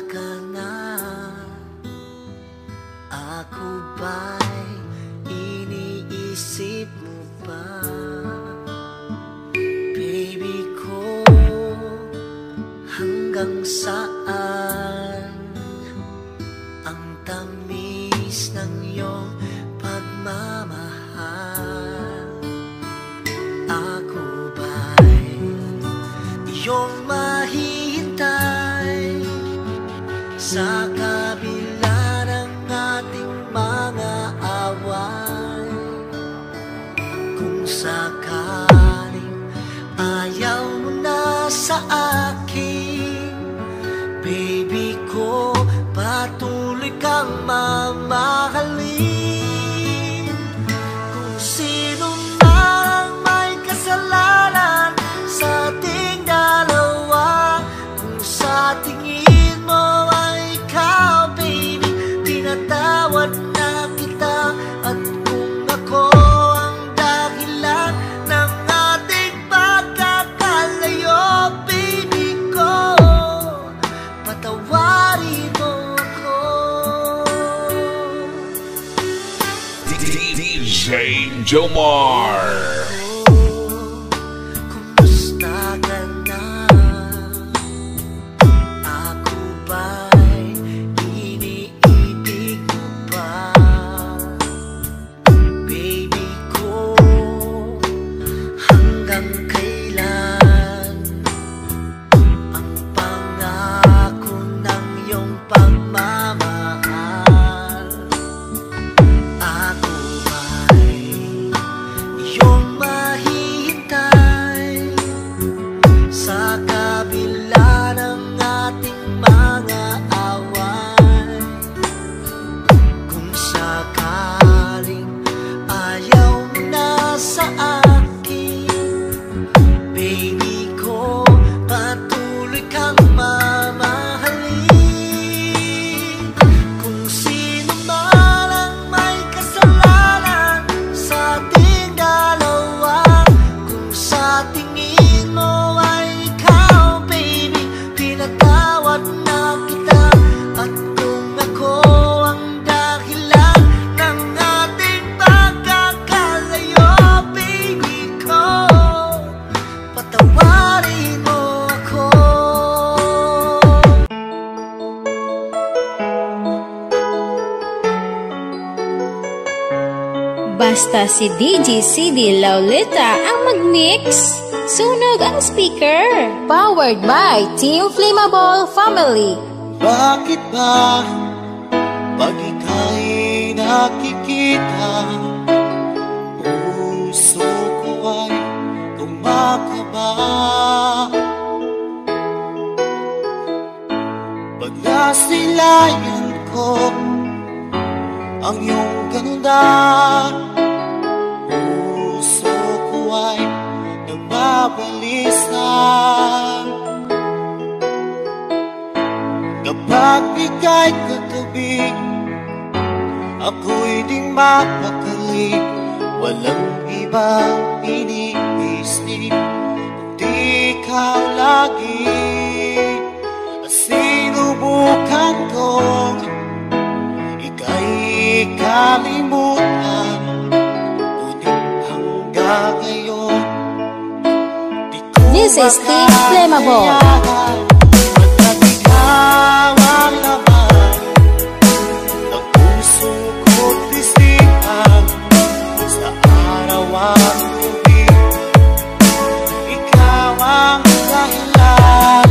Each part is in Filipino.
ka na? Ako ba'y iniisip mo ba? Baby ko, hanggang saan ang tamis ng iyong pagmamahal? Ako ba'y iyong mahihintay sa kabila ng ating mga away? Kung sakaling ayaw mo na sa akin, baby ko, patuloy kang mamahalin. Kung sino man may kasalanan sa ating dalawa, kung sa tingin mo ay ikaw, baby, tinatawad na kita. At kung ako ang dahilan ng ating pagkakalayo, baby ko, patawarin mo ako. DJ Jomar. Kumusta ka na? Ako ba'y iniibig mo ba? Baby ko, hanggang kailan ang pangako ng iyong pagmamahal? Ako ba'y iyong mahihintay sa kabila ng ating mga away? Kung sakaling ayaw mo na sa akin, baby ko, patuloy kang mamahalin. Kung sino man ang may kasalanan sa ating dalawa, kung sa tingin mo ay ikaw, baby, pinatawad na kita. At kung ako ang dahilan ng ating pagkakalayo, baby ko, patawarin mo ako. Basta si DJ CD Lauleta ang mag-mix. Sunog ang speaker. Powered by Team Flammable Family. Bakit ba pag ika'y nakikita, puso ko ay kumakaba? Pag nasilayan ko ang iyong ganda, puso ko ay nababalisa. Kapag ika'y katabi, ako'y di mapakali. Walang ibang iniisip, kundi ikaw lagi. At sinubukan kong ika'y kalimutan, ngunit hanggang ngayon di ko This is Team Flammable. Pagkat ikaw ang laman ng puso ko't isipan, sa araw at gabi, ikaw ang dahilan.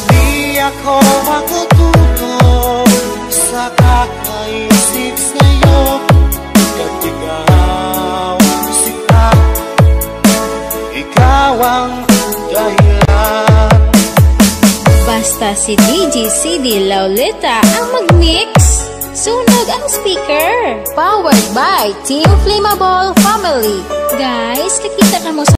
Di ako makatulog sa kakaisip sa'yo, pagkat ikaw ang sila, ikaw ang dahilan. Basta si DJ CD Lauleta ang mag-mix. Sunog ang speaker. Powered by Team Flammable Family. Guys, nakita ka mo sa